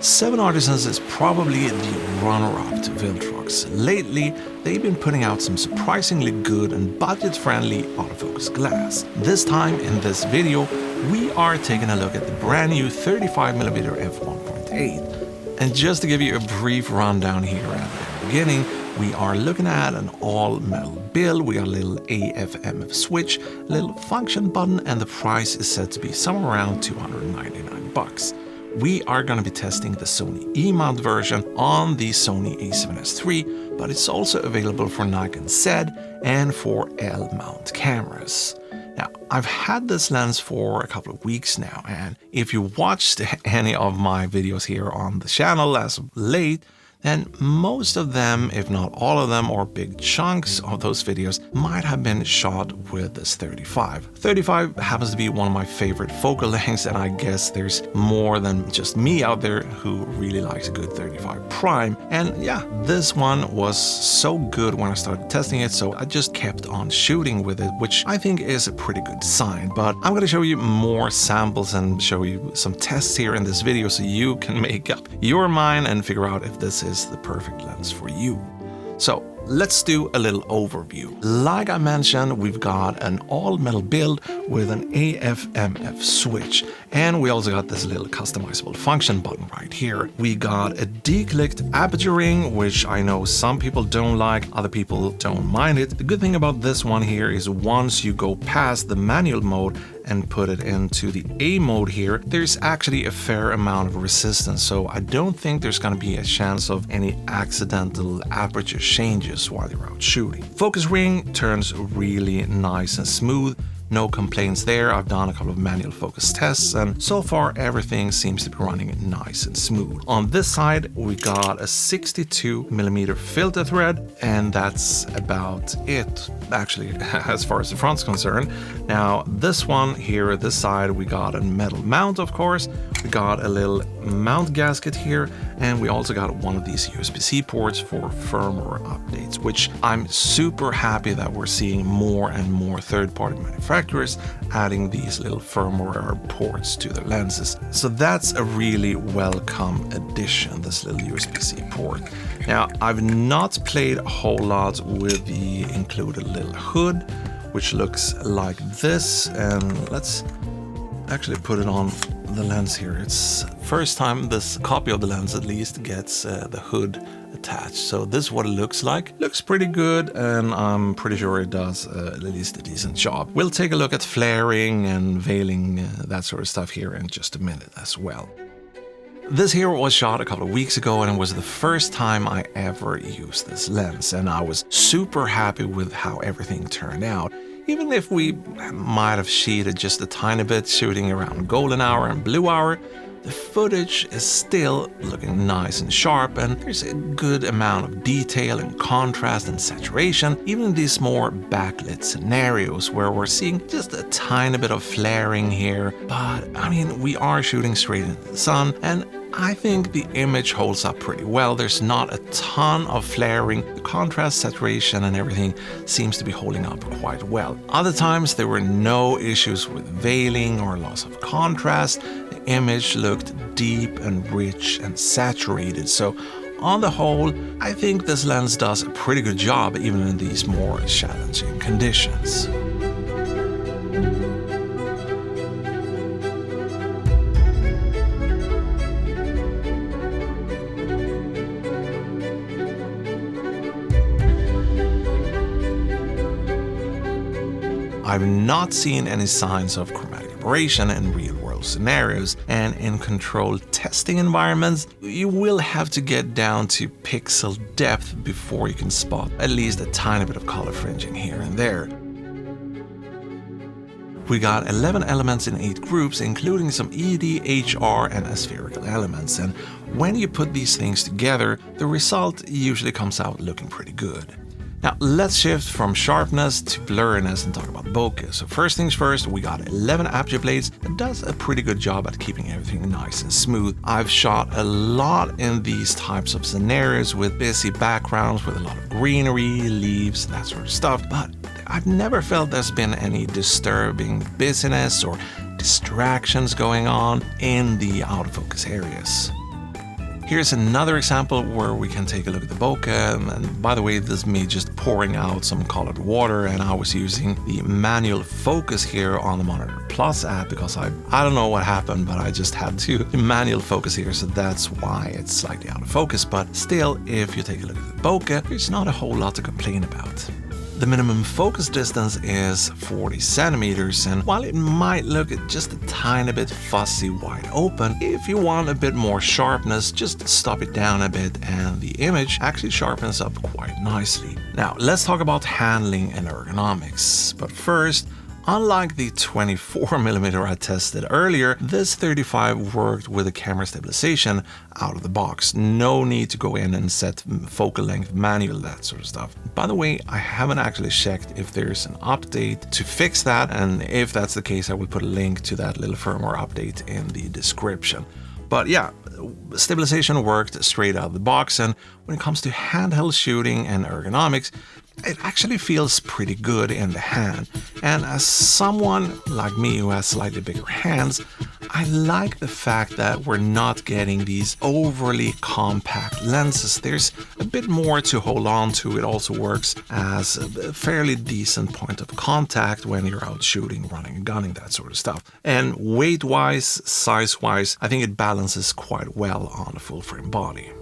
7Artisans is probably the runner-up to Viltrox. Lately, they've been putting out some surprisingly good and budget-friendly autofocus glass. This time, in this video, we are taking a look at the brand new 35mm f1.8. And just to give you a brief rundown here at the beginning, we are looking at an all-metal build. We got a little AF/MF switch, a little function button, and the price is set to be somewhere around $299. We are going to be testing the Sony E mount version on the Sony a7S III, but it's also available for Nikon Z and for L-mount cameras. Now, I've had this lens for a couple of weeks now, and if you watched any of my videos here on the channel as of late, then most of them, if not all of them, or big chunks of those videos might have been shot with this 35. 35 happens to be one of my favorite focal lengths, and I guess there's more than just me out there who really likes a good 35 prime. And yeah, this one was so good when I started testing it, so I just kept on shooting with it, which I think is a pretty good sign. But I'm going to show you more samples and show you some tests here in this video so you can make up your mind and figure out if this is the perfect lens for you. So let's do a little overview. Like I mentioned, we've got an all-metal build with an AF/MF switch, and we also got this little customizable function button right here. We got a declicked aperture ring, which I know some people don't like, other people don't mind it. The good thing about this one here is once you go past the manual mode and put it into the A mode here, there's actually a fair amount of resistance, so I don't think there's going to be a chance of any accidental aperture changes while you're out shooting. Focus ring turns really nice and smooth. No complaints there. I've done a couple of manual focus tests, and so far everything seems to be running nice and smooth. On this side, we got a 62mm filter thread, and that's about it, actually, as far as the front's concerned. Now, this one here, this side, we got a metal mount, of course. We got a little mount gasket here, and we also got one of these USB-C ports for firmware updates, which I'm super happy that we're seeing more and more third-party manufacturers adding these little firmware ports to their lenses. So that's a really welcome addition, this little USB-C port. Now, I've not played a whole lot with the included little hood, which looks like this, and let's actually put it on the lens here. It's first time this copy of the lens at least gets the hood attached. So this is what it looks like. Looks pretty good, and I'm pretty sure it does at least a decent job. We'll take a look at flaring and veiling, that sort of stuff here in just a minute as well. This here was shot a couple of weeks ago, and it was the first time I ever used this lens, and I was super happy with how everything turned out. Even if we might have cheated just a tiny bit shooting around golden hour and blue hour, the footage is still looking nice and sharp, and there's a good amount of detail and contrast and saturation, even in these more backlit scenarios where we're seeing just a tiny bit of flaring here. But I mean, we are shooting straight into the sun, and I think the image holds up pretty well. There's not a ton of flaring. The contrast, saturation, and everything seems to be holding up quite well. Other times there were no issues with veiling or loss of contrast. The image looked deep and rich and saturated. So on the whole, I think this lens does a pretty good job even in these more challenging conditions. I've not seen any signs of chromatic aberration in real-world scenarios, and in controlled testing environments, you will have to get down to pixel depth before you can spot at least a tiny bit of color fringing here and there. We got 11 elements in 8 groups, including some ED, HR, and aspherical elements, and when you put these things together, the result usually comes out looking pretty good. Now, let's shift from sharpness to blurriness and talk about bokeh. So first things first, we got 11 aperture blades that does a pretty good job at keeping everything nice and smooth. I've shot a lot in these types of scenarios with busy backgrounds with a lot of greenery, leaves, that sort of stuff, but I've never felt there's been any disturbing busyness or distractions going on in the autofocus areas. Here's another example where we can take a look at the bokeh, and by the way, this is me just pouring out some colored water, and I was using the manual focus here on the Monitor Plus app because I don't know what happened, but I just had to manual focus here, so that's why it's slightly out of focus. But still, if you take a look at the bokeh, there's not a whole lot to complain about. The minimum focus distance is 40 centimeters, and while it might look just a tiny bit fuzzy wide open, if you want a bit more sharpness, just stop it down a bit and the image actually sharpens up quite nicely. Now, let's talk about handling and ergonomics. But first, unlike the 24mm I tested earlier, this 35 worked with the camera stabilization out of the box. No need to go in and set focal length manual, that sort of stuff. By the way, I haven't actually checked if there's an update to fix that, and if that's the case, I will put a link to that little firmware update in the description. But yeah, stabilization worked straight out of the box, and when it comes to handheld shooting and ergonomics, it actually feels pretty good in the hand. And as someone like me who has slightly bigger hands, I like the fact that we're not getting these overly compact lenses. There's a bit more to hold on to. It also works as a fairly decent point of contact when you're out shooting, running and gunning, that sort of stuff. And weight-wise, size-wise, I think it balances quite well on a full-frame body.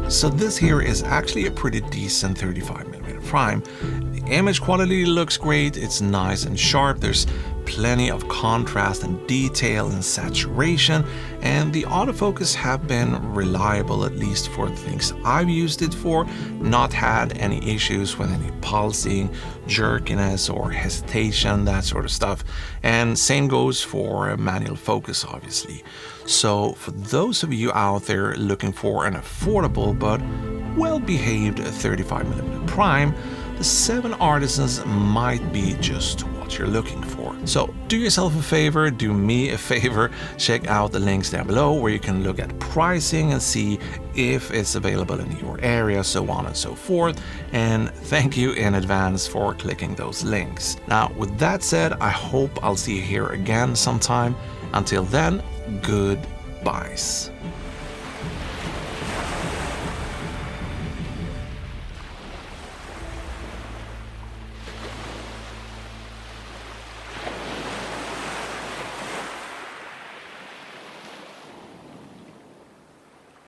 So this here is actually a pretty decent 35mm prime. The image quality looks great, it's nice and sharp, there's plenty of contrast and detail and saturation, and the autofocus have been reliable, at least for the things I've used it for. Not had any issues with any pulsing, jerkiness or hesitation, that sort of stuff. And same goes for manual focus, obviously. So for those of you out there looking for an affordable but well-behaved 35mm prime, the 7Artisans might be just what you're looking for. So do yourself a favor, do me a favor, check out the links down below where you can look at pricing and see if it's available in your area, so on and so forth. And thank you in advance for clicking those links. Now, with that said, I hope I'll see you here again sometime. Until then, goodbyes.